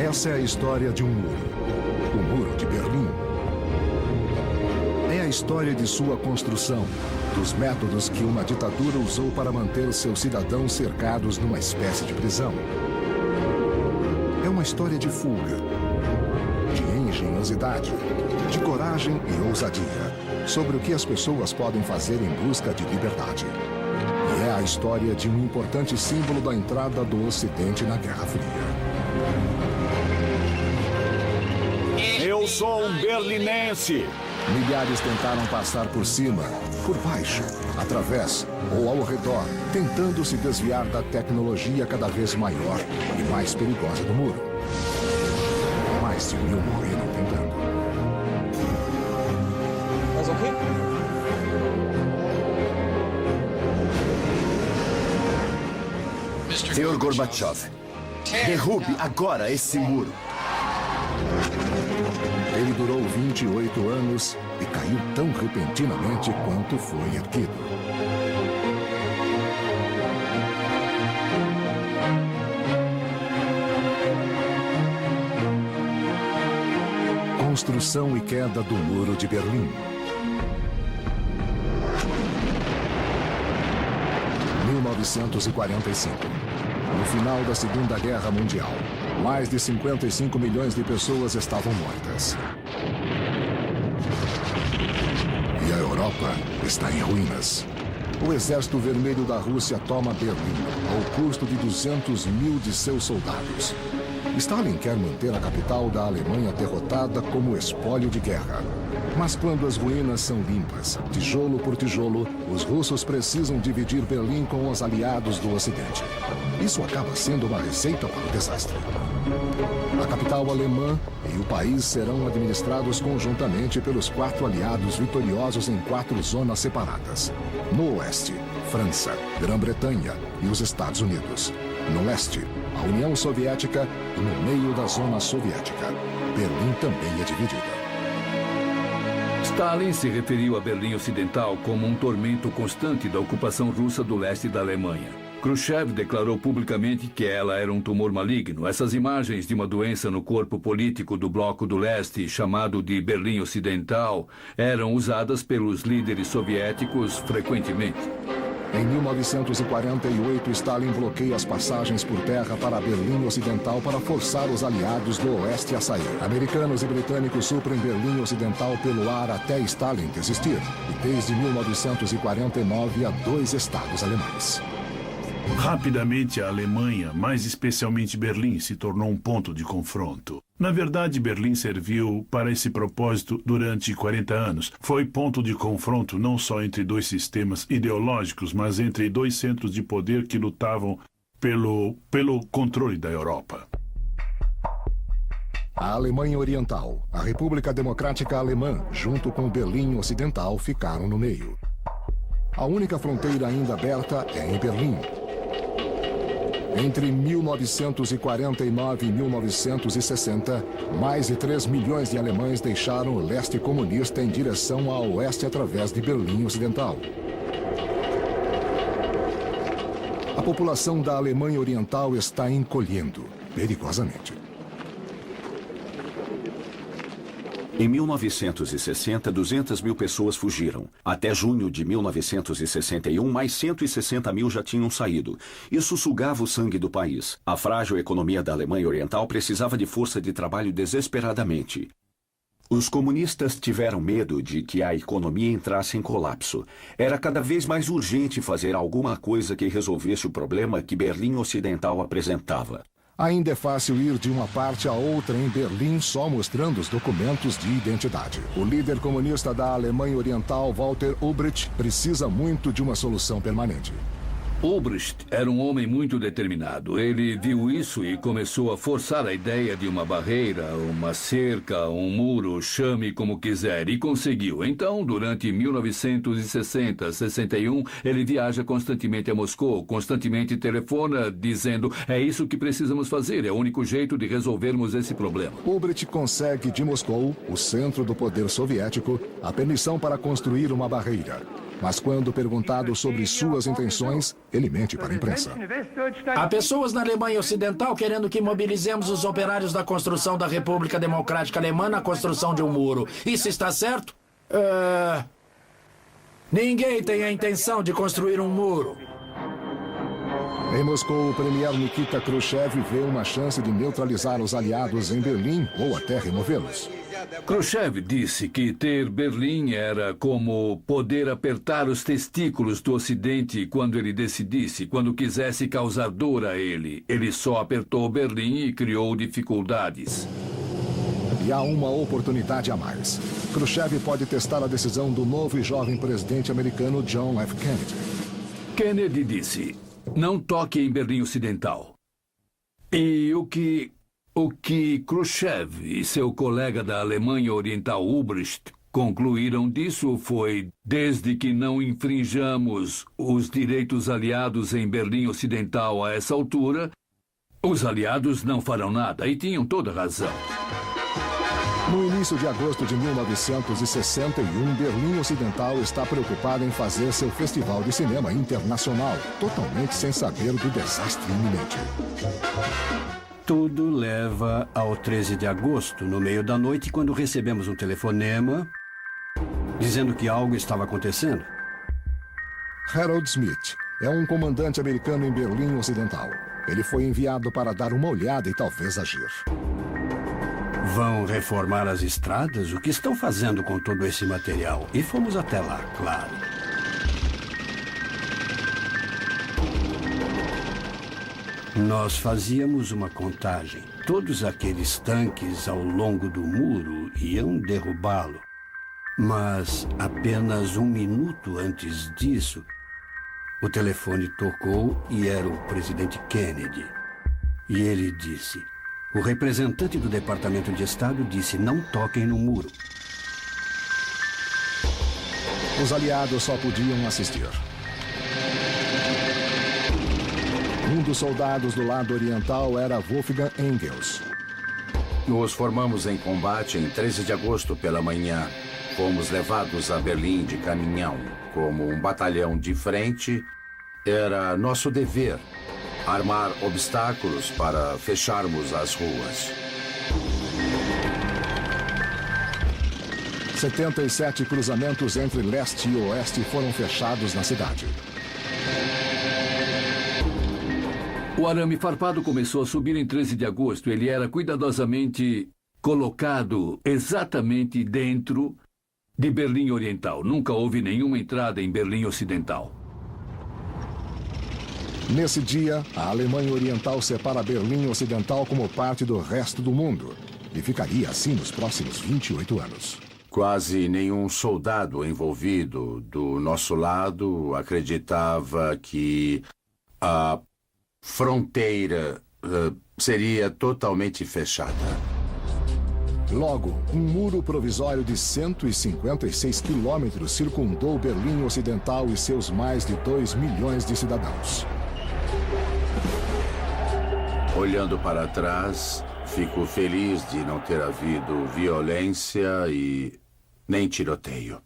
Essa é a história de um muro. O Muro de Berlim. É a história de sua construção, dos métodos que uma ditadura usou para manter seus cidadãos cercados numa espécie de prisão. É uma história de fuga, de engenhosidade, de coragem e ousadia, sobre o que as pessoas podem fazer em busca de liberdade. E é a história de um importante símbolo da entrada do Ocidente na Guerra Fria. Eu sou um berlinense. Milhares tentaram passar por cima, por baixo, através ou ao redor, tentando se desviar da tecnologia cada vez maior e mais perigosa do muro. Mais de 1000 morreram tentando. Mais um aqui? Senhor Gorbachev, derrube agora esse muro. Ele durou 28 anos e caiu tão repentinamente quanto foi erguido. Construção e queda do Muro de Berlim. 1945. No final da Segunda Guerra Mundial, mais de 55 milhões de pessoas estavam mortas. E a Europa está em ruínas. O Exército Vermelho da Rússia toma Berlim, ao custo de 200 mil de seus soldados. Stalin quer manter a capital da Alemanha derrotada como espólio de guerra. Mas quando as ruínas são limpas, tijolo por tijolo, os russos precisam dividir Berlim com os aliados do Ocidente. Isso acaba sendo uma receita para o desastre. A capital alemã e o país serão administrados conjuntamente pelos 4 aliados vitoriosos em 4 zonas separadas. No oeste, França, Grã-Bretanha e os Estados Unidos. No leste, a União Soviética e no meio da zona soviética. Berlim também é dividida. Stalin se referiu a Berlim Ocidental como um tormento constante da ocupação russa do leste da Alemanha. Khrushchev declarou publicamente que ela era um tumor maligno. Essas imagens de uma doença no corpo político do Bloco do Leste, chamado de Berlim Ocidental, eram usadas pelos líderes soviéticos frequentemente. Em 1948, Stalin bloqueia as passagens por terra para Berlim Ocidental para forçar os aliados do oeste a sair. Americanos e britânicos suprem Berlim Ocidental pelo ar até Stalin desistir. E desde 1949 há 2 estados alemães. Rapidamente, a Alemanha, mais especialmente Berlim, se tornou um ponto de confronto. Na verdade, Berlim serviu para esse propósito durante 40 anos. Foi ponto de confronto não só entre 2 sistemas ideológicos, mas entre 2 centros de poder que lutavam pelo controle da Europa. A Alemanha Oriental, a República Democrática Alemã, junto com Berlim Ocidental, ficaram no meio. A única fronteira ainda aberta é em Berlim. Entre 1949 e 1960, mais de 3 milhões de alemães deixaram o leste comunista em direção ao oeste através de Berlim Ocidental. A população da Alemanha Oriental está encolhendo, perigosamente. Em 1960, 200 mil pessoas fugiram. Até junho de 1961, mais 160 mil já tinham saído. Isso sugava o sangue do país. A frágil economia da Alemanha Oriental precisava de força de trabalho desesperadamente. Os comunistas tiveram medo de que a economia entrasse em colapso. Era cada vez mais urgente fazer alguma coisa que resolvesse o problema que Berlim Ocidental apresentava. Ainda é fácil ir de uma parte a outra em Berlim só mostrando os documentos de identidade. O líder comunista da Alemanha Oriental, Walter Ulbricht, precisa muito de uma solução permanente. Ulbricht era um homem muito determinado. Ele viu isso e começou a forçar a ideia de uma barreira, uma cerca, um muro, chame como quiser, e conseguiu. Então, durante 1960, 61, ele viaja constantemente a Moscou, constantemente telefona, dizendo: é isso que precisamos fazer, é o único jeito de resolvermos esse problema. Ulbricht consegue de Moscou, o centro do poder soviético, a permissão para construir uma barreira. Mas quando perguntado sobre suas intenções, ele mente para a imprensa. Há pessoas na Alemanha Ocidental querendo que mobilizemos os operários da construção da República Democrática Alemã na construção de um muro. Isso está certo? Ninguém tem a intenção de construir um muro. Em Moscou, o premier Nikita Khrushchev vê uma chance de neutralizar os aliados em Berlim ou até removê-los. Khrushchev disse que ter Berlim era como poder apertar os testículos do Ocidente quando ele decidisse, quando quisesse causar dor a ele. Ele só apertou Berlim e criou dificuldades. E há uma oportunidade a mais. Khrushchev pode testar a decisão do novo e jovem presidente americano John F. Kennedy. Kennedy disse: não toque em Berlim Ocidental. E o que Khrushchev e seu colega da Alemanha Oriental Ulbricht concluíram disso foi: desde que não infringamos os direitos aliados em Berlim Ocidental a essa altura, os aliados não farão nada. E tinham toda razão. No início de agosto de 1961, Berlim Ocidental está preocupada em fazer seu festival de cinema internacional, totalmente sem saber do desastre iminente. Tudo leva ao 13 de agosto, no meio da noite, quando recebemos um telefonema dizendo que algo estava acontecendo. Harold Smith é um comandante americano em Berlim Ocidental. Ele foi enviado para dar uma olhada e talvez agir. Vão reformar as estradas? O que estão fazendo com todo esse material? E fomos até lá, claro. Nós fazíamos uma contagem. Todos aqueles tanques ao longo do muro iam derrubá-lo. Mas apenas um minuto antes disso, o telefone tocou e era o presidente Kennedy. E ele disse: o representante do Departamento de Estado disse: não toquem no muro. Os aliados só podiam assistir. Um dos soldados do lado oriental era Wolfgang Engels. Nos formamos em combate em 13 de agosto pela manhã. Fomos levados a Berlim de caminhão. Como um batalhão de frente, era nosso dever armar obstáculos para fecharmos as ruas. 77 cruzamentos entre leste e oeste foram fechados na cidade. O arame farpado começou a subir em 13 de agosto. Ele era cuidadosamente colocado exatamente dentro de Berlim Oriental. Nunca houve nenhuma entrada em Berlim Ocidental. Nesse dia, a Alemanha Oriental separa Berlim Ocidental como parte do resto do mundo. E ficaria assim nos próximos 28 anos. Quase nenhum soldado envolvido do nosso lado acreditava que a fronteira seria totalmente fechada. Logo, um muro provisório de 156 quilômetros circundou Berlim Ocidental e seus mais de 2 milhões de cidadãos. Olhando para trás, fico feliz de não ter havido violência e nem tiroteio.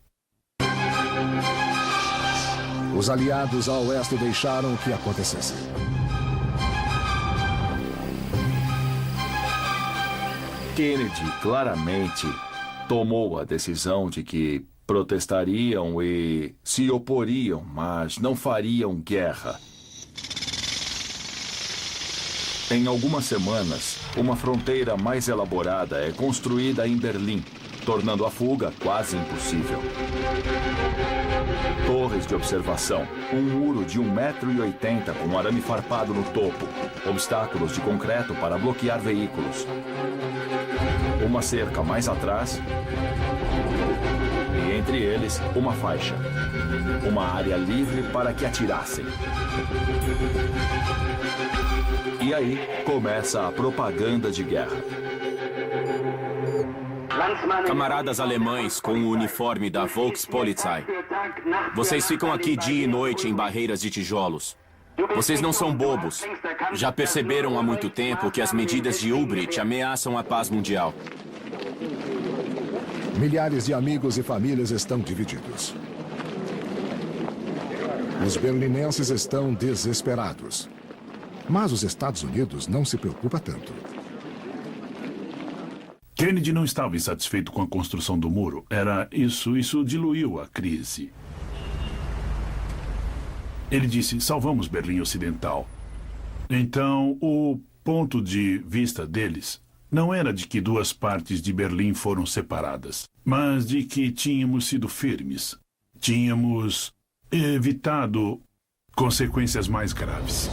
Os aliados a oeste deixaram que acontecesse. Kennedy claramente tomou a decisão de que protestariam e se oporiam, mas não fariam guerra. Em algumas semanas, uma fronteira mais elaborada é construída em Berlim, tornando a fuga quase impossível. Torres de observação, um muro de 1,80 m com arame farpado no topo, obstáculos de concreto para bloquear veículos. Uma cerca mais atrás e entre eles uma faixa. Uma área livre para que atirassem. E aí começa a propaganda de guerra. Camaradas alemães com o uniforme da Volkspolizei. Vocês ficam aqui dia e noite em barreiras de tijolos. Vocês não são bobos. Já perceberam há muito tempo que as medidas de Ulbricht ameaçam a paz mundial. Milhares de amigos e famílias estão divididos. Os berlinenses estão desesperados. Mas os Estados Unidos não se preocupa tanto. Kennedy não estava insatisfeito com a construção do muro. Isso diluiu a crise. Ele disse, salvamos Berlim Ocidental. Então, o ponto de vista deles não era de que duas partes de Berlim foram separadas, mas de que tínhamos sido firmes. Tínhamos evitado consequências mais graves.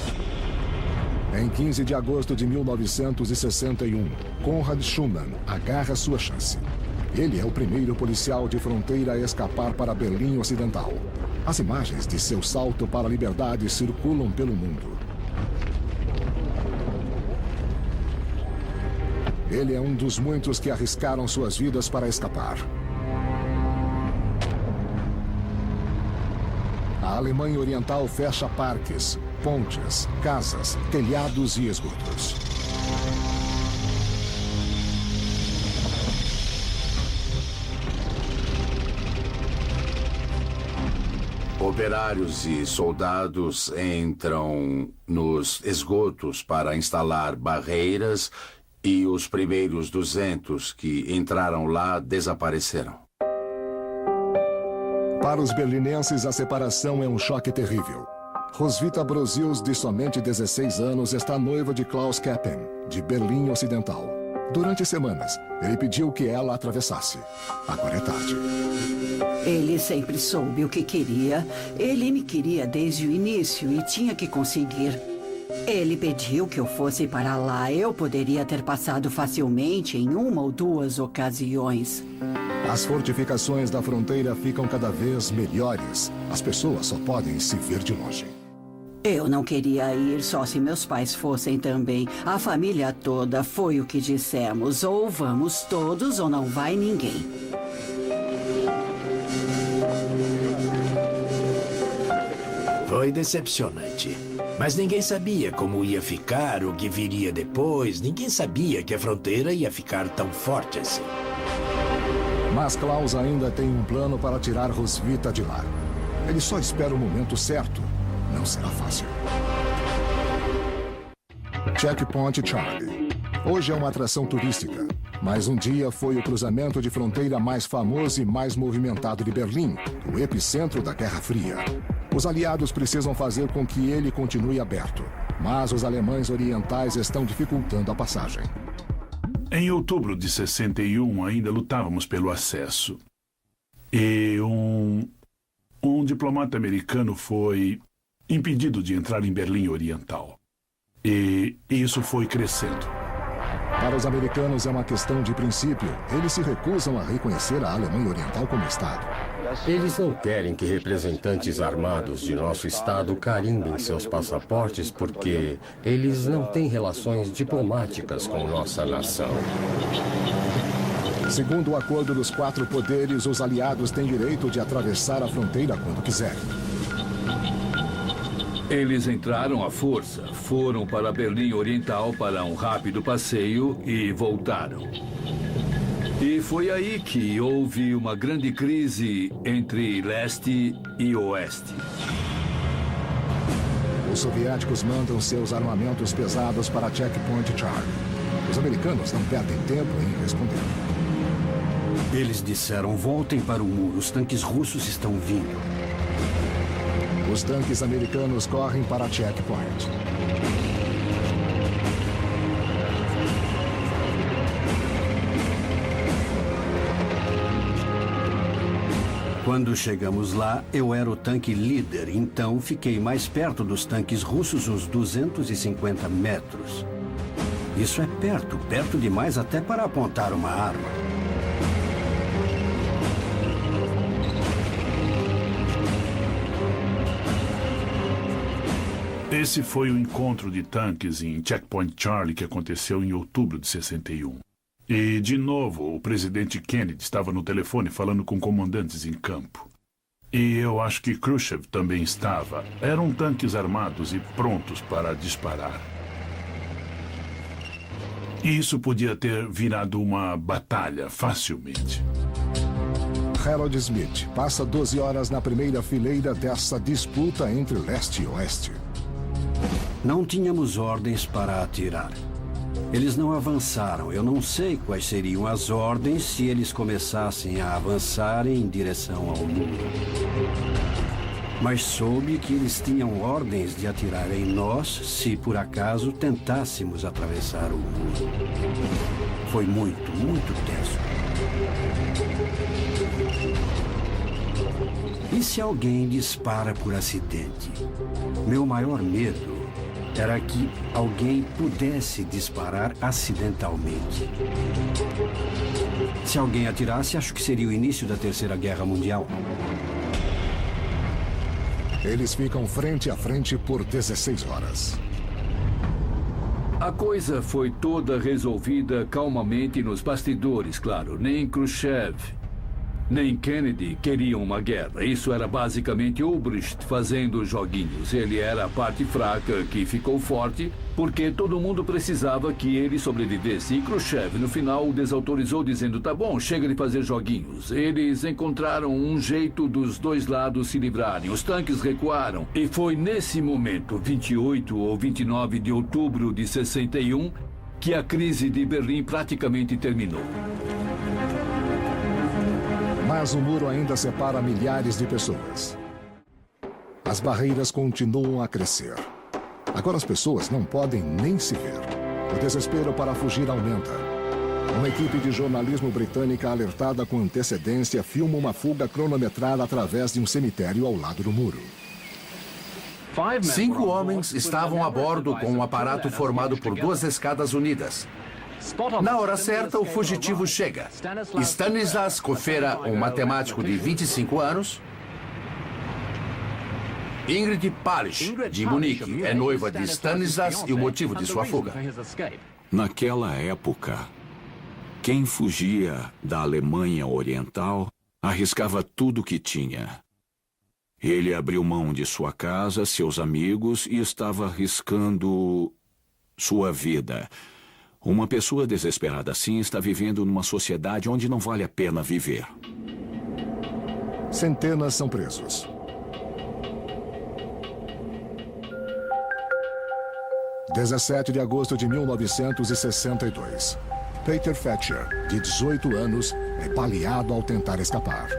Em 15 de agosto de 1961, Konrad Schumann agarra sua chance. Ele é o primeiro policial de fronteira a escapar para Berlim Ocidental. As imagens de seu salto para a liberdade circulam pelo mundo. Ele é um dos muitos que arriscaram suas vidas para escapar. A Alemanha Oriental fecha parques, pontes, casas, telhados e esgotos. Operários e soldados entram nos esgotos para instalar barreiras e os primeiros 200 que entraram lá desapareceram. Para os berlinenses, a separação é um choque terrível. Roswitha Brosius, de somente 16 anos, está noiva de Klaus Keppen, de Berlim Ocidental. Durante semanas, ele pediu que ela atravessasse. Agora é tarde. Ele sempre soube o que queria. Ele me queria desde o início e tinha que conseguir. Ele pediu que eu fosse para lá. Eu poderia ter passado facilmente em uma ou duas ocasiões. As fortificações da fronteira ficam cada vez melhores. As pessoas só podem se ver de longe. Eu não queria ir só se meus pais fossem também. A família toda foi o que dissemos. Ou vamos todos ou não vai ninguém. Foi decepcionante. Mas ninguém sabia como ia ficar, o que viria depois. Ninguém sabia que a fronteira ia ficar tão forte assim. Mas Klaus ainda tem um plano para tirar Roswitha de lá. Ele só espera o momento certo. Não será fácil. Checkpoint Charlie. Hoje é uma atração turística, mas um dia foi o cruzamento de fronteira mais famoso e mais movimentado de Berlim, o epicentro da Guerra Fria. Os aliados precisam fazer com que ele continue aberto, mas os alemães orientais estão dificultando a passagem. Em outubro de 61, ainda lutávamos pelo acesso. E um diplomata americano foi impedido de entrar em Berlim Oriental. E isso foi crescendo. Para os americanos é uma questão de princípio. Eles se recusam a reconhecer a Alemanha Oriental como Estado. Eles não querem que representantes armados de nosso Estado carimbem seus passaportes porque eles não têm relações diplomáticas com nossa nação. Segundo o acordo dos 4 poderes, os aliados têm direito de atravessar a fronteira quando quiserem. Eles entraram à força, foram para Berlim Oriental para um rápido passeio e voltaram. E foi aí que houve uma grande crise entre leste e oeste. Os soviéticos mandam seus armamentos pesados para Checkpoint Charlie. Os americanos não perdem tempo em responder. Eles disseram, voltem para o muro, os tanques russos estão vindo. Os tanques americanos correm para Checkpoint. Quando chegamos lá, eu era o tanque líder, então fiquei mais perto dos tanques russos uns 250 metros. Isso é perto demais até para apontar uma arma. Esse foi o encontro de tanques em Checkpoint Charlie que aconteceu em outubro de 61. E, de novo, o presidente Kennedy estava no telefone falando com comandantes em campo. E eu acho que Khrushchev também estava. Eram tanques armados e prontos para disparar. E isso podia ter virado uma batalha facilmente. Harold Smith passa 12 horas na primeira fileira dessa disputa entre leste e oeste. Não tínhamos ordens para atirar. Eles não avançaram. Eu não sei quais seriam as ordens se eles começassem a avançar em direção ao muro. Mas soube que eles tinham ordens de atirar em nós se por acaso tentássemos atravessar o muro. Foi muito, muito tenso. E se alguém dispara por acidente? Meu maior medo era que alguém pudesse disparar acidentalmente. Se alguém atirasse, acho que seria o início da Terceira Guerra Mundial. Eles ficam frente a frente por 16 horas. A coisa foi toda resolvida calmamente nos bastidores, claro. Nem Khrushchev, nem Kennedy queriam uma guerra. Isso era basicamente Ulbricht fazendo joguinhos. Ele era a parte fraca que ficou forte porque todo mundo precisava que ele sobrevivesse. E Khrushchev, no final, o desautorizou dizendo, tá bom, chega de fazer joguinhos. Eles encontraram um jeito dos dois lados se livrarem. Os tanques recuaram. E foi nesse momento, 28 ou 29 de outubro de 61, que a crise de Berlim praticamente terminou. Mas o muro ainda separa milhares de pessoas. As barreiras continuam a crescer. Agora as pessoas não podem nem se ver. O desespero para fugir aumenta. Uma equipe de jornalismo britânica alertada com antecedência filma uma fuga cronometrada através de um cemitério ao lado do muro. 5 homens estavam a bordo com um aparato formado por 2 escadas unidas. Na hora certa, o fugitivo chega. Stanislas Kofera, um matemático de 25 anos. Ingrid Palisch, de Munique, é noiva de Stanislas e o motivo de sua fuga. Naquela época, quem fugia da Alemanha Oriental arriscava tudo o que tinha. Ele abriu mão de sua casa, seus amigos e estava arriscando sua vida. Uma pessoa desesperada assim está vivendo numa sociedade onde não vale a pena viver. Centenas são presos. (17 de agosto de 1962). Peter Thatcher, de 18 anos, é baleado ao tentar escapar.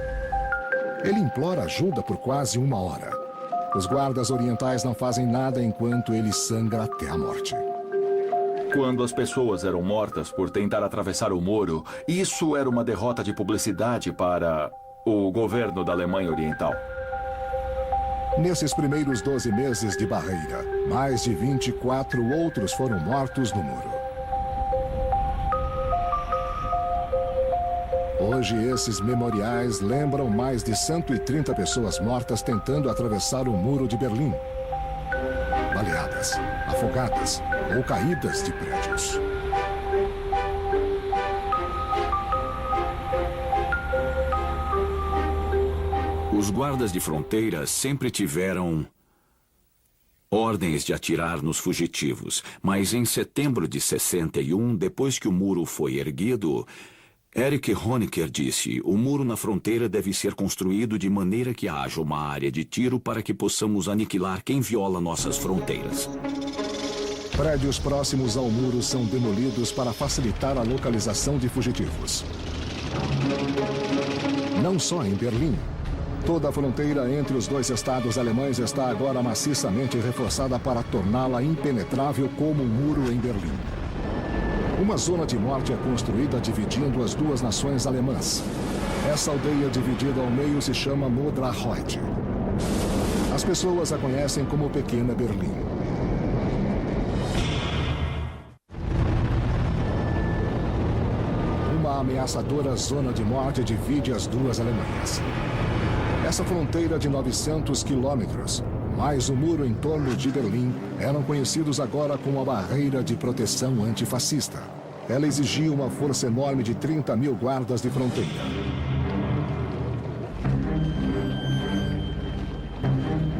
Ele implora ajuda por quase 1 hora. Os guardas orientais não fazem nada enquanto ele sangra até a morte. Quando as pessoas eram mortas por tentar atravessar o muro, isso era uma derrota de publicidade para o governo da Alemanha Oriental. Nesses primeiros 12 meses de barreira, mais de 24 outros foram mortos no muro. Hoje, esses memoriais lembram mais de 130 pessoas mortas tentando atravessar o muro de Berlim. Baleadas, afogadas ou caídas de prédios. Os guardas de fronteira sempre tiveram ordens de atirar nos fugitivos, mas em setembro de 61, depois que o muro foi erguido, Erich Honecker disse: o muro na fronteira deve ser construído de maneira que haja uma área de tiro para que possamos aniquilar quem viola nossas fronteiras. Prédios próximos ao muro são demolidos para facilitar a localização de fugitivos. Não só em Berlim. Toda a fronteira entre os dois estados alemães está agora maciçamente reforçada para torná-la impenetrável como um muro em Berlim. Uma zona de morte é construída dividindo as duas nações alemãs. Essa aldeia dividida ao meio se chama Modrahot. As pessoas a conhecem como Pequena Berlim. Uma ameaçadora zona de morte divide as duas Alemanhas. Essa fronteira de 900 quilômetros, mais o muro em torno de Berlim, eram conhecidos agora como a barreira de proteção antifascista. Ela exigia uma força enorme de 30 mil guardas de fronteira.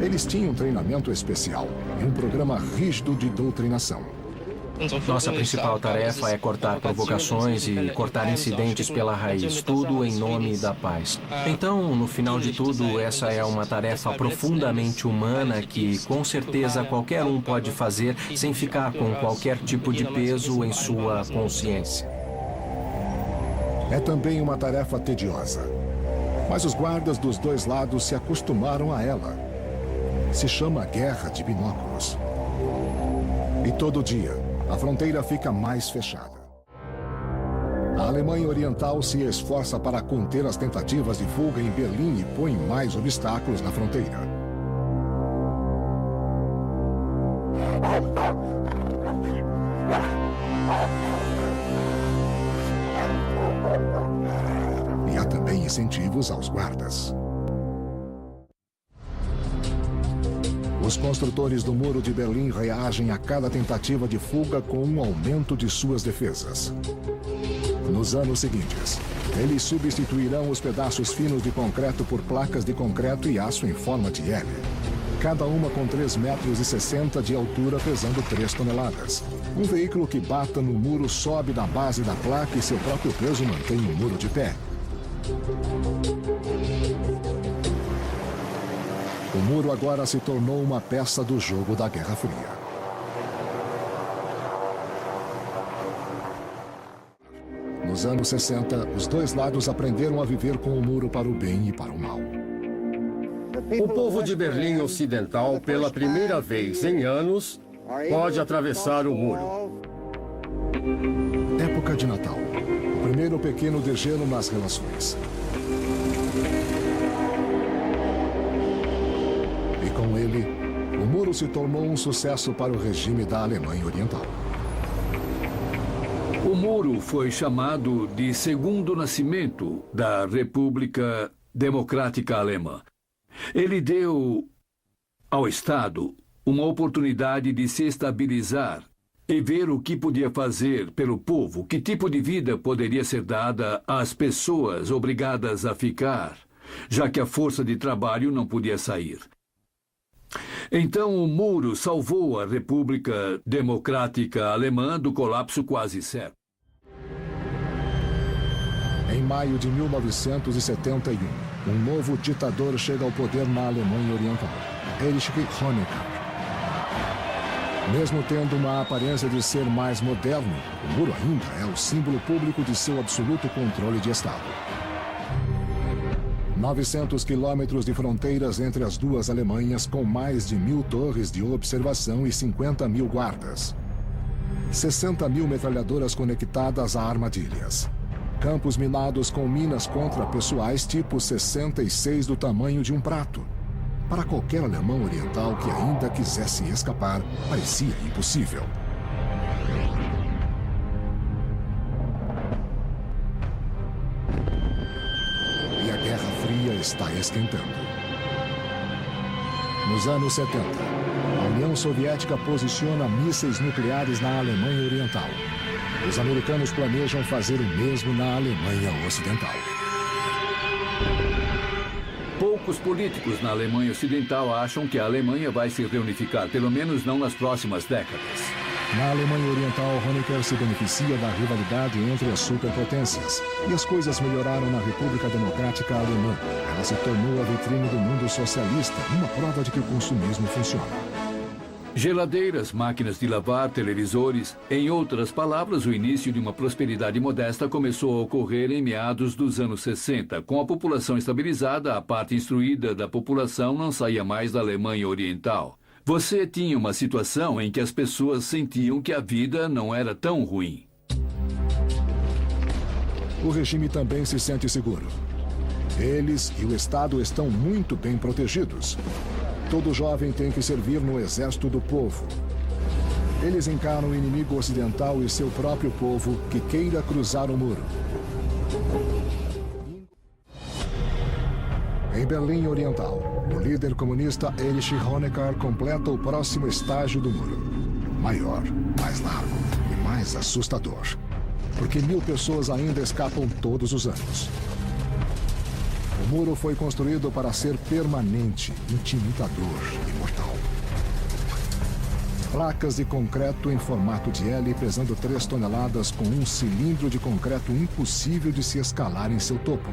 Eles tinham um treinamento especial e um programa rígido de doutrinação. Nossa principal tarefa é cortar provocações e cortar incidentes pela raiz, tudo em nome da paz. Então, no final de tudo, essa é uma tarefa profundamente humana que, com certeza, qualquer um pode fazer sem ficar com qualquer tipo de peso em sua consciência. É também uma tarefa tediosa, mas os guardas dos dois lados se acostumaram a ela. Se chama Guerra de Binóculos. E todo dia, a fronteira fica mais fechada. A Alemanha Oriental se esforça para conter as tentativas de fuga em Berlim e põe mais obstáculos na fronteira. E há também incentivos aos guardas. Os construtores do Muro de Berlim reagem a cada tentativa de fuga com um aumento de suas defesas. Nos anos seguintes, eles substituirão os pedaços finos de concreto por placas de concreto e aço em forma de L. Cada uma com 3,60 metros de altura, pesando 3 toneladas. Um veículo que bata no muro sobe da base da placa e seu próprio peso mantém o muro de pé. O muro agora se tornou uma peça do jogo da Guerra Fria. Nos anos 60, os dois lados aprenderam a viver com o muro para o bem e para o mal. O povo de Berlim Ocidental, pela primeira vez em anos, pode atravessar o muro. Época de Natal. O primeiro pequeno degelo nas relações. E com ele, o muro se tornou um sucesso para o regime da Alemanha Oriental. O muro foi chamado de segundo nascimento da República Democrática Alemã. Ele deu ao Estado uma oportunidade de se estabilizar e ver o que podia fazer pelo povo, que tipo de vida poderia ser dada às pessoas obrigadas a ficar, já que a força de trabalho não podia sair. Então, o muro salvou a República Democrática Alemã do colapso quase certo. Em maio de 1971, um novo ditador chega ao poder na Alemanha Oriental, Erich Honecker. Mesmo tendo uma aparência de ser mais moderno, o muro ainda é o símbolo público de seu absoluto controle de Estado. 900 quilômetros de fronteiras entre as duas Alemanhas, com mais de 1.000 torres de observação e 50.000 guardas. 60.000 metralhadoras conectadas a armadilhas. Campos minados com minas contrapessoais tipo 66 do tamanho de um prato. Para qualquer alemão oriental que ainda quisesse escapar, parecia impossível. E a Guerra Fria está esquentando. Nos anos 70, a União Soviética posiciona mísseis nucleares na Alemanha Oriental. Os americanos planejam fazer o mesmo na Alemanha Ocidental. Poucos políticos na Alemanha Ocidental acham que a Alemanha vai se reunificar, pelo menos não nas próximas décadas. Na Alemanha Oriental, Honecker se beneficia da rivalidade entre as superpotências. E as coisas melhoraram na República Democrática Alemã. Ela se tornou a vitrine do mundo socialista, uma prova de que o consumismo funciona. Geladeiras, máquinas de lavar, televisores. Em outras palavras, o início de uma prosperidade modesta começou a ocorrer em meados dos anos 60. Com a população estabilizada, a parte instruída da população não saía mais da Alemanha Oriental. Você tinha uma situação em que as pessoas sentiam que a vida não era tão ruim. O regime também se sente seguro. Eles e o Estado estão muito bem protegidos. Todo jovem tem que servir no exército do povo. Eles encaram o inimigo ocidental e seu próprio povo que queira cruzar o muro. Em Berlim Oriental, o líder comunista Erich Honecker completa o próximo estágio do muro. Maior, mais largo e mais assustador. Porque 1.000 pessoas ainda escapam todos os anos. O muro foi construído para ser permanente, intimidador e mortal. Placas de concreto em formato de L pesando 3 toneladas com um cilindro de concreto impossível de se escalar em seu topo.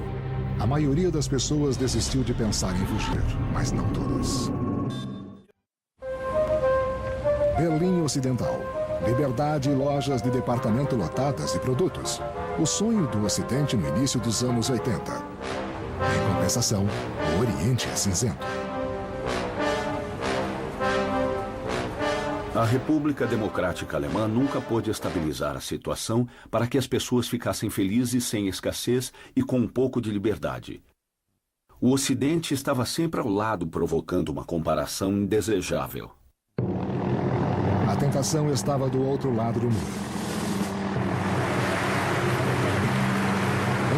A maioria das pessoas desistiu de pensar em fugir, mas não todas. Berlim Ocidental. Liberdade e lojas de departamento lotadas de produtos. O sonho do Ocidente no início dos anos 80. Em compensação, o Oriente é cinzento. A República Democrática Alemã nunca pôde estabilizar a situação para que as pessoas ficassem felizes sem escassez e com um pouco de liberdade. O Ocidente estava sempre ao lado, provocando uma comparação indesejável. A tentação estava do outro lado do muro.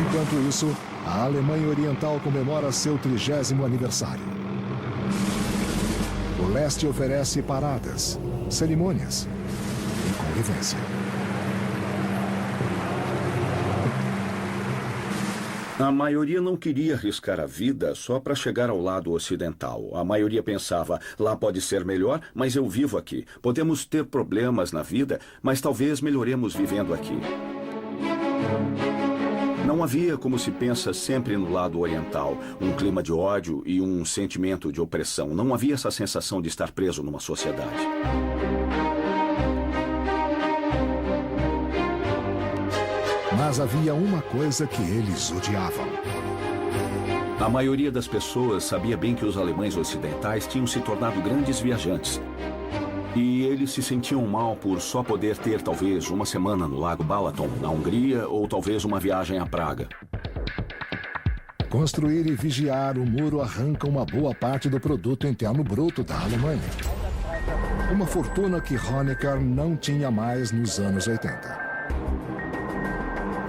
Enquanto isso, a Alemanha Oriental comemora seu 30º aniversário. O leste oferece paradas, cerimônias e convivência. A maioria não queria arriscar a vida só para chegar ao lado ocidental. A maioria pensava, lá pode ser melhor, mas eu vivo aqui. Podemos ter problemas na vida, mas talvez melhoremos vivendo aqui. Não havia, como se pensa sempre no lado oriental, um clima de ódio e um sentimento de opressão. Não havia essa sensação de estar preso numa sociedade. Mas havia uma coisa que eles odiavam. A maioria das pessoas sabia bem que os alemães ocidentais tinham se tornado grandes viajantes. E eles se sentiam mal por só poder ter talvez uma semana no Lago Balaton, na Hungria, ou talvez uma viagem à Praga. Construir e vigiar o muro arranca uma boa parte do produto interno bruto da Alemanha. Uma fortuna que Honecker não tinha mais nos anos 80.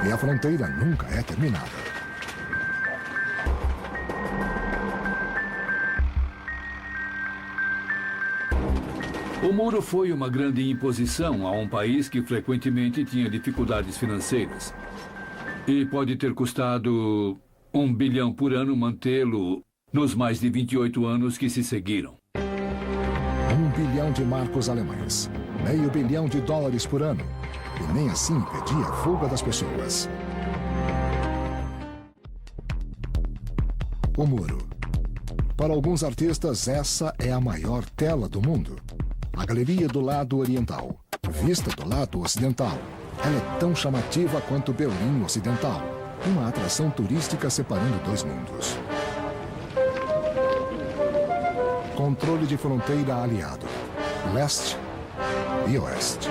E a fronteira nunca é terminada. O muro foi uma grande imposição a um país que frequentemente tinha dificuldades financeiras. E pode ter custado $1 bilhão por ano mantê-lo nos mais de 28 anos que se seguiram. 1 bilhão de marcos alemães, $500 milhão por ano. E nem assim impedia a fuga das pessoas. O muro. Para alguns artistas, essa é a maior tela do mundo. A galeria do lado oriental, vista do lado ocidental. Ela é tão chamativa quanto Berlim Ocidental, uma atração turística separando dois mundos. Controle de fronteira aliado, leste e oeste.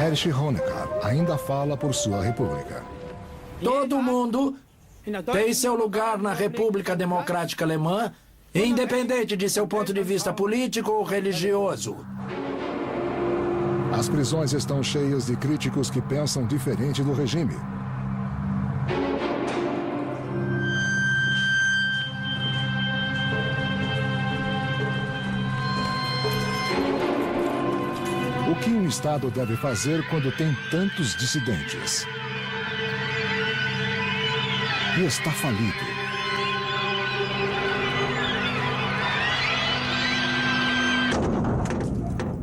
Erich Honecker ainda fala por sua república. Todo mundo tem seu lugar na República Democrática Alemã, independente de seu ponto de vista político ou religioso. As prisões estão cheias de críticos que pensam diferente do regime. O que um Estado deve fazer quando tem tantos dissidentes? E está falido.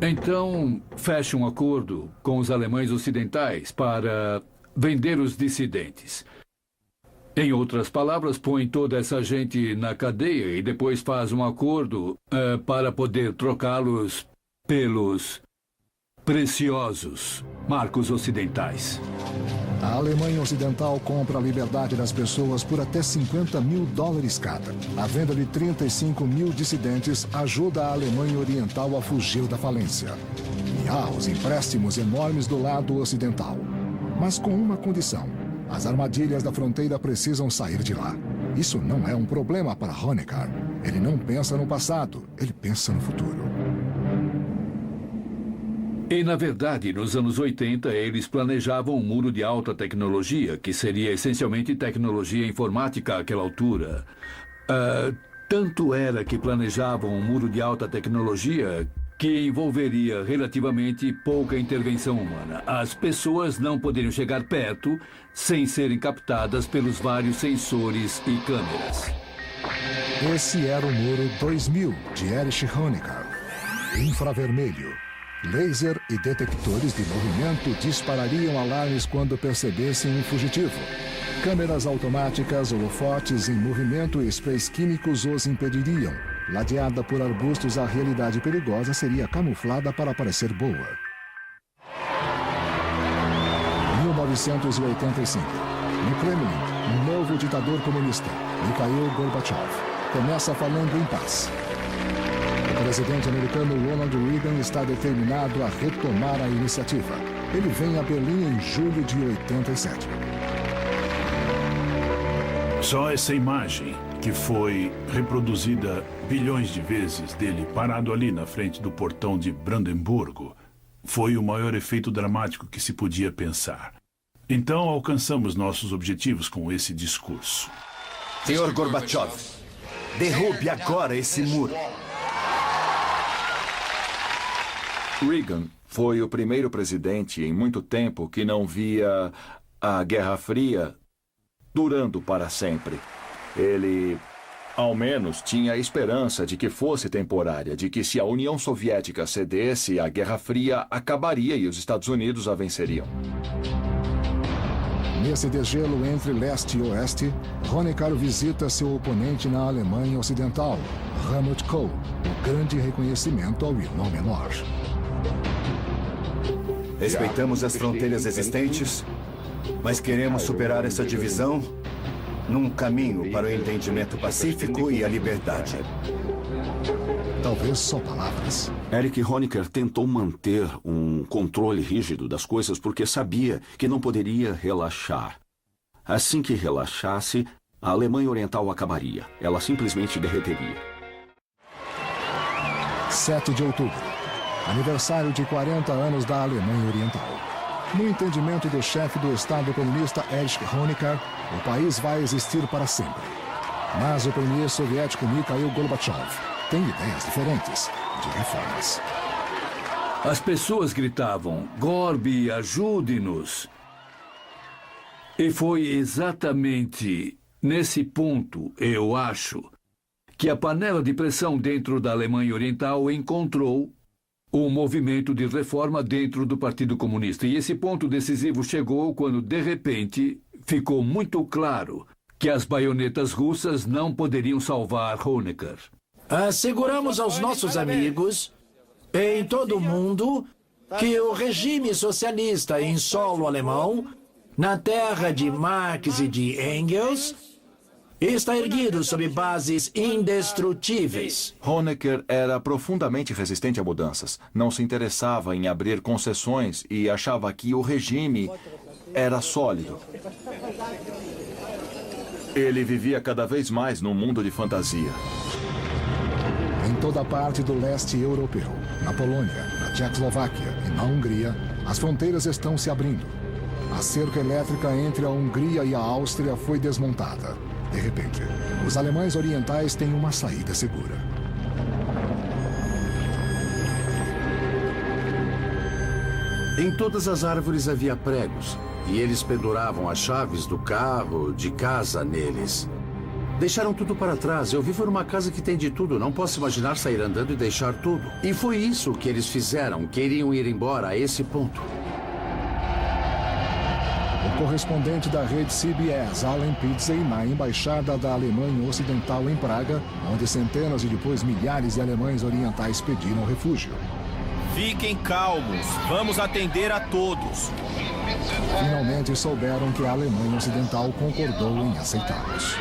Então, feche um acordo com os alemães ocidentais para vender os dissidentes. Em outras palavras, põe toda essa gente na cadeia e depois faz um acordo para poder trocá-los pelos preciosos marcos ocidentais. A Alemanha Ocidental compra a liberdade das pessoas por até $50 mil cada. A venda de 35 mil dissidentes ajuda a Alemanha Oriental a fugir da falência. E há os empréstimos enormes do lado ocidental. Mas com uma condição: as armadilhas da fronteira precisam sair de lá. Isso não é um problema para Honecker. Ele não pensa no passado, ele pensa no futuro. E, na verdade, nos anos 80, eles planejavam um muro de alta tecnologia, que seria essencialmente tecnologia informática àquela altura. Tanto era que planejavam um muro de alta tecnologia que envolveria relativamente pouca intervenção humana. As pessoas não poderiam chegar perto sem serem captadas pelos vários sensores e câmeras. Esse era o Muro 2000 de Erich Honecker. Infravermelho, laser e detectores de movimento disparariam alarmes quando percebessem um fugitivo. Câmeras automáticas, holofotes em movimento e sprays químicos os impediriam. Ladeada por arbustos, a realidade perigosa seria camuflada para parecer boa. 1985. No Kremlin, um novo ditador comunista, Mikhail Gorbachev, começa falando em paz. O presidente americano Ronald Reagan está determinado a retomar a iniciativa. Ele vem a Berlim em julho de 87. Só essa imagem, que foi reproduzida bilhões de vezes dele parado ali na frente do portão de Brandemburgo, foi o maior efeito dramático que se podia pensar. Então alcançamos nossos objetivos com esse discurso. Senhor Gorbachev, derrube agora esse muro. Reagan foi o primeiro presidente em muito tempo que não via a Guerra Fria durando para sempre. Ele, ao menos, tinha a esperança de que fosse temporária, de que se a União Soviética cedesse, a Guerra Fria acabaria e os Estados Unidos a venceriam. Nesse degelo entre leste e oeste, Honecker visita seu oponente na Alemanha Ocidental, Helmut Kohl, o grande reconhecimento ao irmão menor. Respeitamos as fronteiras existentes, mas queremos superar essa divisão num caminho para o entendimento pacífico e a liberdade. Talvez só palavras. Erich Honecker tentou manter um controle rígido das coisas porque sabia que não poderia relaxar. Assim que relaxasse, a Alemanha Oriental acabaria. Ela simplesmente derreteria. 7 de outubro. Aniversário de 40 anos da Alemanha Oriental. No entendimento do chefe do Estado comunista Erich Honecker, o país vai existir para sempre. Mas o premier soviético Mikhail Gorbachev tem ideias diferentes de reformas. As pessoas gritavam: Gorby, ajude-nos! E foi exatamente nesse ponto, eu acho, que a panela de pressão dentro da Alemanha Oriental encontrou o movimento de reforma dentro do Partido Comunista. E esse ponto decisivo chegou quando, de repente, ficou muito claro que as baionetas russas não poderiam salvar Honecker. Asseguramos aos nossos amigos, em todo o mundo, que o regime socialista em solo alemão, na terra de Marx e de Engels, está erguido sobre bases indestrutíveis. Honecker era profundamente resistente a mudanças. Não se interessava em abrir concessões e achava que o regime era sólido. Ele vivia cada vez mais num mundo de fantasia. Em toda parte do leste europeu, na Polônia, na Tchecoslováquia e na Hungria, as fronteiras estão se abrindo. A cerca elétrica entre a Hungria e a Áustria foi desmontada. De repente, os alemães orientais têm uma saída segura. Em todas as árvores havia pregos, e eles penduravam as chaves do carro, de casa neles. Deixaram tudo para trás. Eu vivo numa casa que tem de tudo. Não posso imaginar sair andando e deixar tudo. E foi isso que eles fizeram. Queriam ir embora a esse ponto. O correspondente da rede CBS, Alan Pizzey, na embaixada da Alemanha Ocidental em Praga, onde centenas e depois milhares de alemães orientais pediram refúgio. Fiquem calmos. Vamos atender a todos. Finalmente souberam que a Alemanha Ocidental concordou em aceitá-los.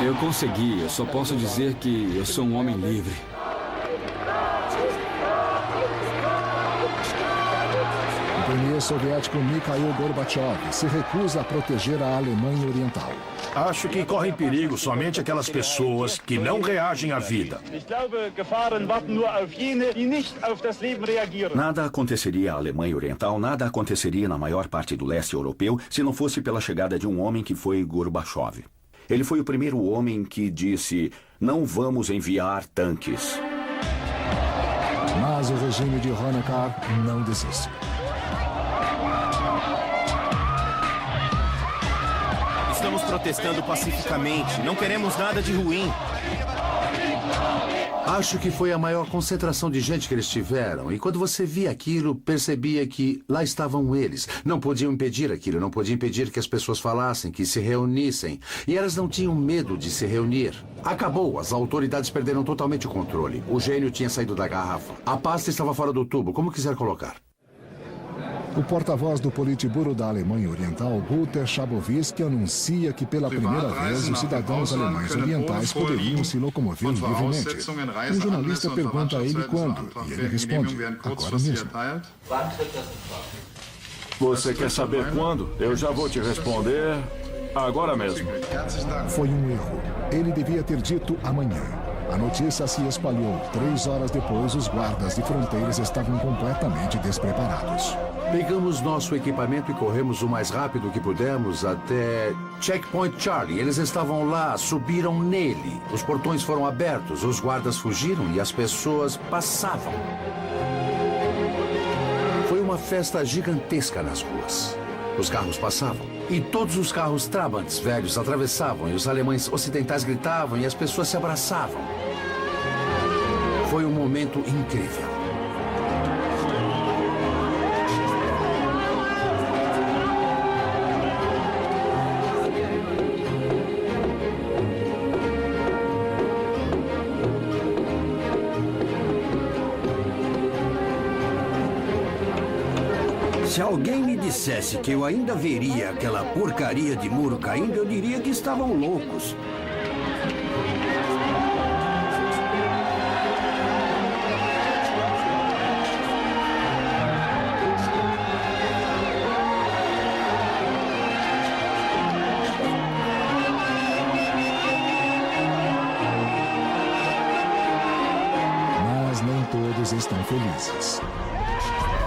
Eu consegui. Eu só posso dizer que eu sou um homem livre. O premier soviético Mikhail Gorbachev se recusa a proteger a Alemanha Oriental. Acho que correm perigo somente aquelas pessoas que não reagem à vida. Nada aconteceria à Alemanha Oriental, nada aconteceria na maior parte do leste europeu se não fosse pela chegada de um homem que foi Gorbachev. Ele foi o primeiro homem que disse: não vamos enviar tanques. Mas o regime de Honecker não desiste. Estamos protestando pacificamente. Não queremos nada de ruim. Acho que foi a maior concentração de gente que eles tiveram. E quando você via aquilo, percebia que lá estavam eles. Não podiam impedir aquilo, não podiam impedir que as pessoas falassem, que se reunissem. E elas não tinham medo de se reunir. Acabou, as autoridades perderam totalmente o controle. O gênio tinha saído da garrafa. A pasta estava fora do tubo, como quiser colocar. O porta-voz do Politburo da Alemanha Oriental, Guter Schabowski, anuncia que pela primeira vez os cidadãos alemães orientais poderiam se locomover livremente. Um jornalista pergunta a ele quando, e ele responde: agora mesmo. Você quer saber quando? Eu já vou te responder agora mesmo. Foi um erro. Ele devia ter dito amanhã. A notícia se espalhou. 3 horas depois, os guardas de fronteiras estavam completamente despreparados. Pegamos nosso equipamento e corremos o mais rápido que pudemos até Checkpoint Charlie. Eles estavam lá, subiram nele. Os portões foram abertos, os guardas fugiram e as pessoas passavam. Foi uma festa gigantesca nas ruas. Os carros passavam. E todos os carros Trabants velhos atravessavam. E os alemães ocidentais gritavam e as pessoas se abraçavam. Foi um momento incrível. Se alguém me dissesse que eu ainda veria aquela porcaria de muro caindo, eu diria que estavam loucos. Mas nem todos estão felizes.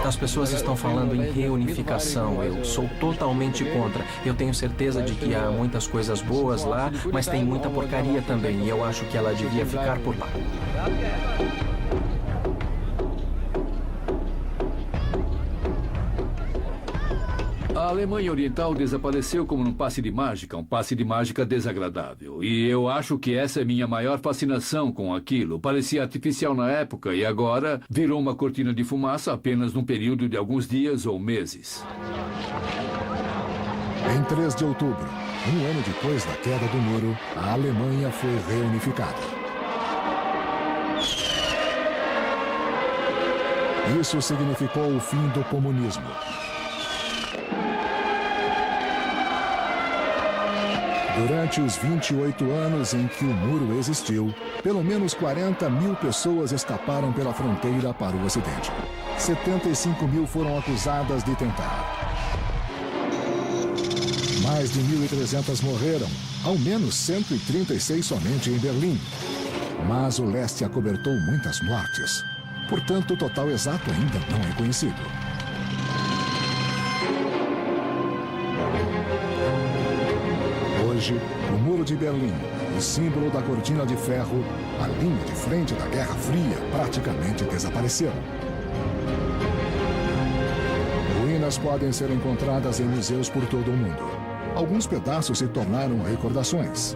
As pessoas estão falando em reunificação. Eu sou totalmente contra. Eu tenho certeza de que há muitas coisas boas lá, mas tem muita porcaria também. E eu acho que ela devia ficar por lá. A Alemanha Oriental desapareceu como num passe de mágica, um passe de mágica desagradável. E eu acho que essa é minha maior fascinação com aquilo. Parecia artificial na época e agora virou uma cortina de fumaça apenas num período de alguns dias ou meses. Em 3 de outubro, um ano depois da queda do muro, a Alemanha foi reunificada. Isso significou o fim do comunismo. Durante os 28 anos em que o muro existiu, pelo menos 40 mil pessoas escaparam pela fronteira para o Ocidente. 75 mil foram acusadas de tentar. Mais de 1.300 morreram, ao menos 136 somente em Berlim. Mas o leste acobertou muitas mortes. Portanto, o total exato ainda não é conhecido. Hoje, o Muro de Berlim, o símbolo da cortina de ferro, a linha de frente da Guerra Fria, praticamente desapareceram. Ruínas podem ser encontradas em museus por todo o mundo. Alguns pedaços se tornaram recordações.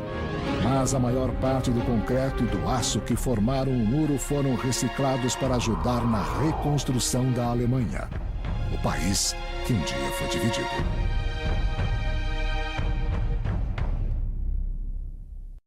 Mas a maior parte do concreto e do aço que formaram o muro foram reciclados para ajudar na reconstrução da Alemanha, o país que um dia foi dividido.